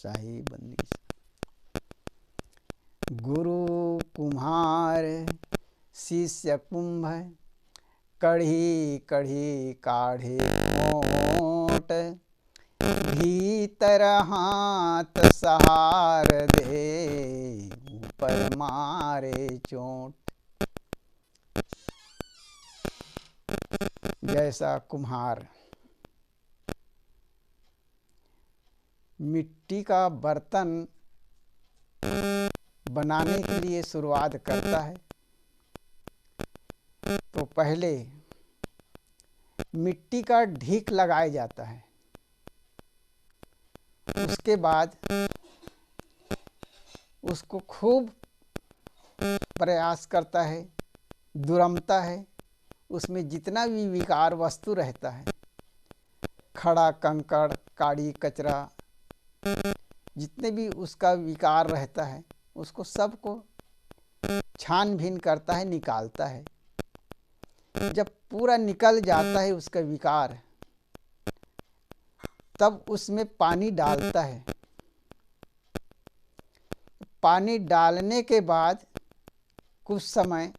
शाही बंदी। गुरु कुम्हार शिष्य कुंभ, कढ़ी कढ़ी काढ़े मोट, भीतर हाथ सहार दे, ऊपर मारे चोट। जैसा कुम्हार मिट्टी का बर्तन बनाने के लिए शुरुआत करता है तो पहले मिट्टी का ढीक लगाया जाता है। उसके बाद उसको खूब प्रयास करता है, दुरमता है। उसमें जितना भी विकार वस्तु रहता है, खड़ा कंकड़ काड़ी कचरा, जितने भी उसका विकार रहता है उसको सबको छानबीन करता है, निकालता है। जब पूरा निकल जाता है उसका विकार, तब उसमें पानी डालता है। पानी डालने के बाद कुछ समय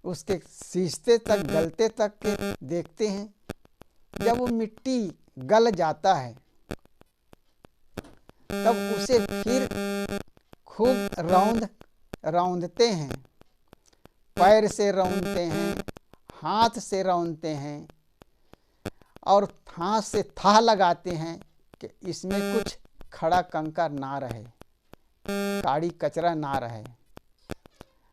उसके सींचते तक, गलते तक के देखते हैं। जब वो मिट्टी गल जाता है तब उसे फिर खूब रौंदते हैं। पैर से रौंदते हैं, हाथ से रौंदते हैं और हाथ से थाह लगाते हैं कि इसमें कुछ खड़ा कंकर ना रहे, काड़ी कचरा ना रहे।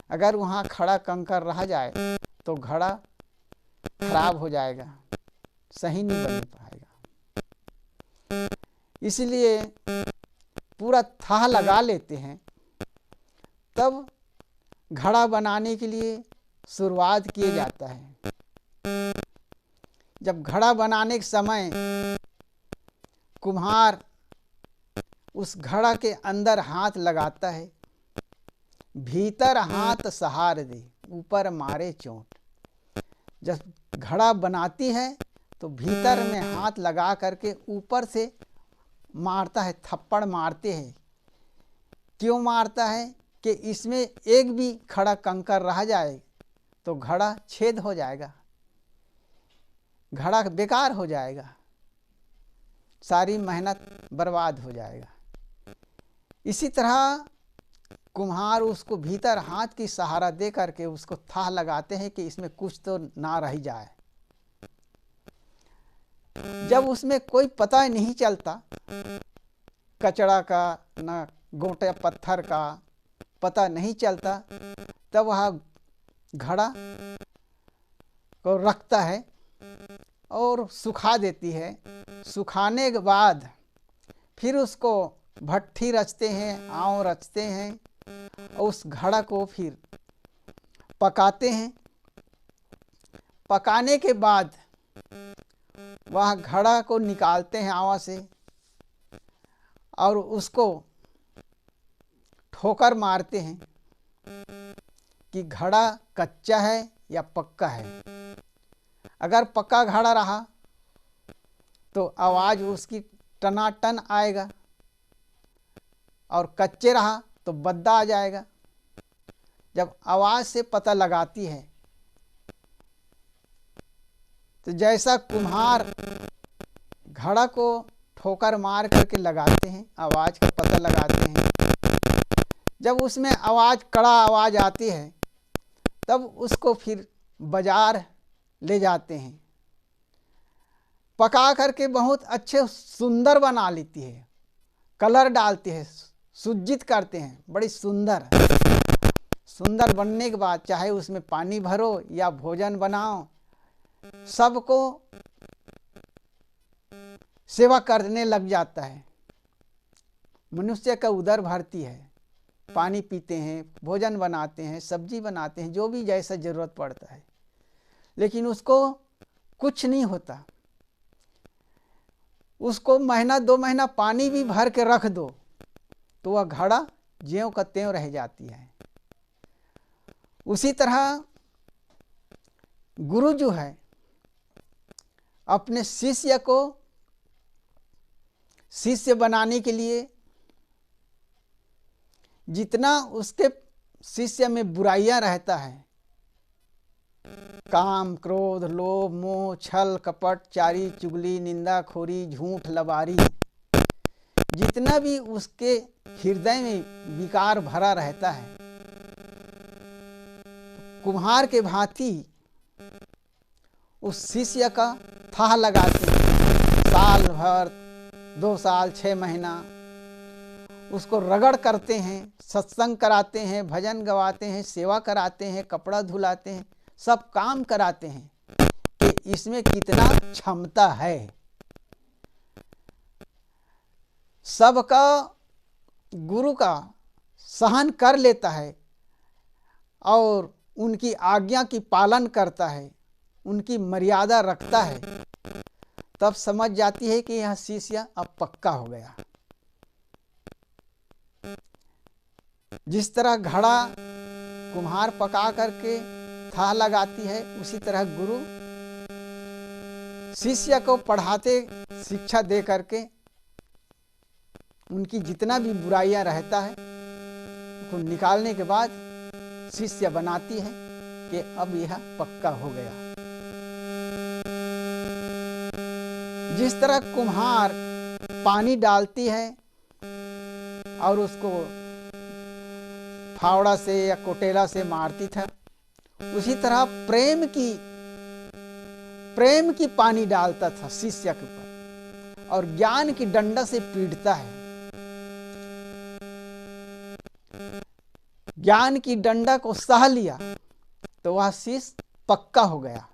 अगर वहाँ खड़ा कंकर रह जाए तो घड़ा खराब हो जाएगा, सही नहीं बन पाएगा। इसलिए पूरा थाह लगा लेते हैं। तब घड़ा बनाने के लिए शुरुआत किया जाता है। जब घड़ा बनाने के समय कुम्हार उस घड़ा के अंदर हाथ लगाता है, भीतर हाथ सहार दे, ऊपर मारे चोट। जब घड़ा बनाती है तो भीतर में हाथ लगा करके ऊपर से मारता है, थप्पड़ मारते हैं। क्यों मारता है कि इसमें एक भी खड़ा कंकर रह जाए तो घड़ा छेद हो जाएगा, घड़ा बेकार हो जाएगा, सारी मेहनत बर्बाद हो जाएगा। इसी तरह कुम्हार उसको भीतर हाथ की सहारा दे करके उसको थाह लगाते हैं कि इसमें कुछ तो ना रह जाए। जब उसमें कोई पता नहीं चलता, कचड़ा का ना गोटे पत्थर का पता नहीं चलता, तब वह घड़ा को रखता है और सुखा देती है। सुखाने के बाद फिर उसको भट्ठी रचते हैं, आँव रचते हैं और उस घड़ा को फिर पकाते हैं। पकाने के बाद वह घड़ा को निकालते हैं आँव से और उसको ठोकर मारते हैं कि घड़ा कच्चा है या पक्का है। अगर पक्का घड़ा रहा तो आवाज़ उसकी टनाटन आएगा और कच्चे रहा तो बद्दा आ जाएगा। जब आवाज़ से पता लगाती है तो जैसा कुम्हार घड़ा को ठोकर मार करके लगाते हैं, आवाज़ का पता लगाते हैं। जब उसमें आवाज़, कड़ा आवाज़ आती है तब उसको फिर बाजार ले जाते हैं। पका करके बहुत अच्छे सुंदर बना लेती है, कलर डालती है, सुज्जित करते हैं, बड़ी सुंदर। सुंदर बनने के बाद चाहे उसमें पानी भरो या भोजन बनाओ, सबको सेवा करने लग जाता है। मनुष्य का उदर भरती है, पानी पीते हैं, भोजन बनाते हैं, सब्जी बनाते हैं, जो भी जैसा जरूरत पड़ता है। लेकिन उसको कुछ नहीं होता। उसको महीना 2 महीना पानी भी भर के रख दो तो वह घड़ा ज्यों का त्यों रह जाती है। उसी तरह गुरु जो है अपने शिष्य को शिष्य बनाने के लिए जितना उसके शिष्य में बुराइयां रहता है, काम, क्रोध, लोभ, मोह, छल, कपट, चारी, चुगली, निंदा, खोरी, झूठ, लबारी, जितना भी उसके हृदय में विकार भरा रहता है, कुम्हार के भांति उस शिष्य का थाह लगाते हैं। साल भर, 2 साल, 6 महीना उसको रगड़ करते हैं, सत्संग कराते हैं, भजन गवाते हैं, सेवा कराते हैं, कपड़ा धुलाते हैं, सब काम कराते हैं कि इसमें कितना क्षमता है। सबका गुरु का सहन कर लेता है और उनकी आज्ञा की पालन करता है, उनकी मर्यादा रखता है, तब समझ जाती है कि यह शिष्य अब पक्का हो गया। जिस तरह घड़ा कुम्हार पका करके थाह लगाती है, उसी तरह गुरु शिष्य को पढ़ाते, शिक्षा दे करके उनकी जितना भी बुराइयां रहता है उसको निकालने के बाद शिष्य बनाती है कि अब यह पक्का हो गया। जिस तरह कुम्हार पानी डालती है और उसको फावड़ा से या कोटेला से मारती था, उसी तरह प्रेम की पानी डालता था शिष्य के ऊपर और ज्ञान की डंडा से पीटता है। ज्ञान की डंडा को सह लिया तो वह शिष्य पक्का हो गया।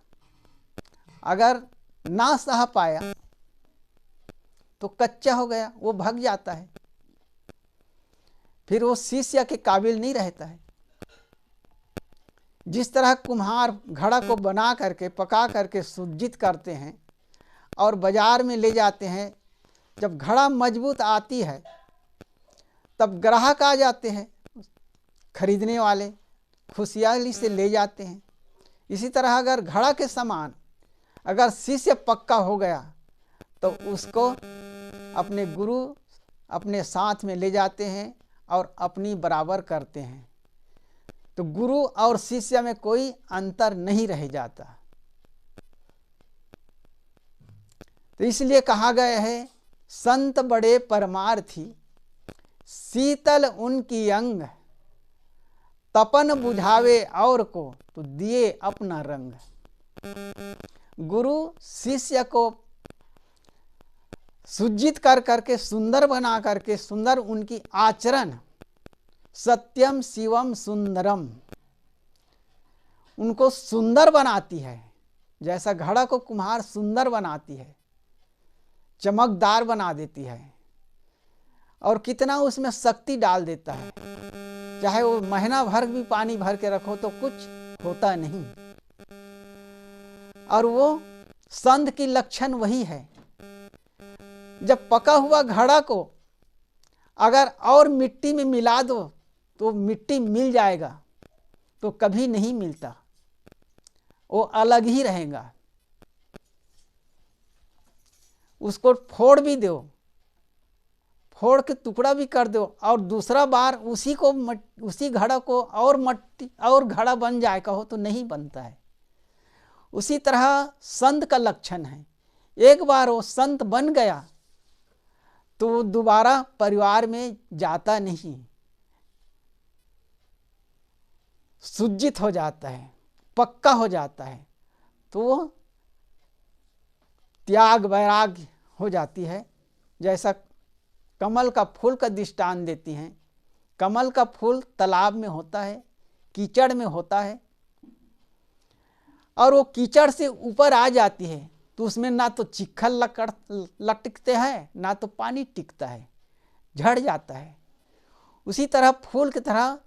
अगर ना सह पाया तो कच्चा हो गया, वो भाग जाता है, फिर वो शिष्य के काबिल नहीं रहता है। जिस तरह कुम्हार घड़ा को बना करके, पका करके सुज्जित करते हैं और बाजार में ले जाते हैं, जब घड़ा मजबूत आती है तब ग्राहक आ जाते हैं, खरीदने वाले खुशहाली से ले जाते हैं। इसी तरह अगर घड़ा के समान अगर शिष्य पक्का हो गया तो उसको अपने गुरु अपने साथ में ले जाते हैं और अपनी बराबर करते हैं, तो गुरु और शिष्य में कोई अंतर नहीं रह जाता। तो इसलिए कहा गया है, संत बड़े परमार्थी, शीतल उनकी अंग, तपन बुझावे और को तो दिए अपना रंग। गुरु शिष्य को सुज्जित कर करके, सुंदर बना करके, सुंदर उनकी आचरण, सत्यम शिवम सुंदरम, उनको सुंदर बनाती है। जैसा घड़ा को कुम्हार सुंदर बनाती है, चमकदार बना देती है और कितना उसमें शक्ति डाल देता है, चाहे वो महीना भर भी पानी भर के रखो तो कुछ होता नहीं। और वो संत की लक्षण वही है। जब पका हुआ घड़ा को अगर और मिट्टी में मिला दो तो मिट्टी मिल जाएगा, तो कभी नहीं मिलता, वो अलग ही रहेगा। उसको फोड़ भी दो, फोड़ के टुकड़ा भी कर दो और दूसरा बार उसी घड़ा को और मट्टी और घड़ा बन जाए कहो तो नहीं बनता है। उसी तरह संत का लक्षण है, एक बार वो संत बन गया तो दोबारा परिवार में जाता नहीं, सुज्जित हो जाता है, पक्का हो जाता है, तो वो त्याग वैराग्य हो जाती है। जैसा कमल का फूल का दृष्टांत देती हैं, कमल का फूल तालाब में होता है, कीचड़ में होता है, और वो कीचड़ से ऊपर आ जाती है तो उसमें ना तो चिखल लटकते हैं, ना तो पानी टिकता है, झड़ जाता है। उसी तरह फूल की तरह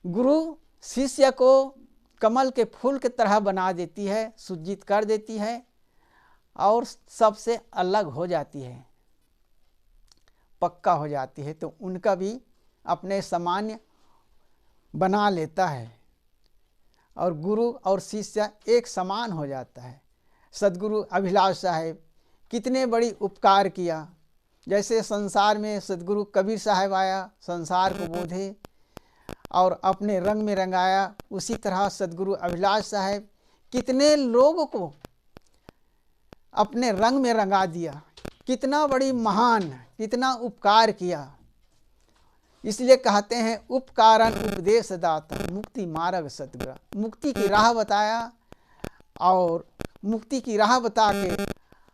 गुरु शिष्य को कमल के फूल की तरह बना देती है, सुज्जित कर देती है और सबसे अलग हो जाती है, पक्का हो जाती है, तो उनका भी अपने सामान्य बना लेता है और गुरु और शिष्य एक समान हो जाता है। सदगुरु अभिलाष साहेब कितने बड़ी उपकार किया, जैसे संसार में सदगुरु कबीर साहब आया, संसार को बोधे और अपने रंग में रंगाया, उसी तरह सदगुरु अभिलाष साहब कितने लोगों को अपने रंग में रंगा दिया। कितना बड़ी महान, कितना उपकार किया। इसलिए कहते हैं उपकारन उपदेश दाता मुक्ति मार्ग सतगुरु। मुक्ति की राह बताया और मुक्ति की राह बता के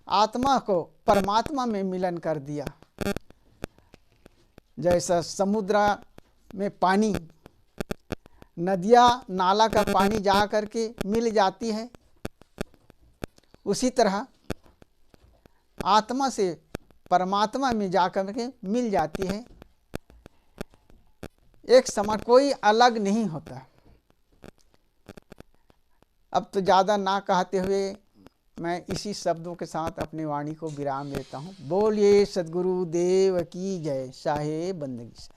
आत्मा को परमात्मा में मिलन कर दिया। जैसा समुद्र में पानी, नदियाँ नाला का पानी जा कर के मिल जाती है, उसी तरह आत्मा से परमात्मा में जा कर के मिल जाती है। एक समान, कोई अलग नहीं होता। अब तो ज़्यादा ना कहते हुए मैं इसी शब्दों के साथ अपनी वाणी को विराम देता हूँ। बोलिए सद्गुरु देव की जय। साहे बंदगी।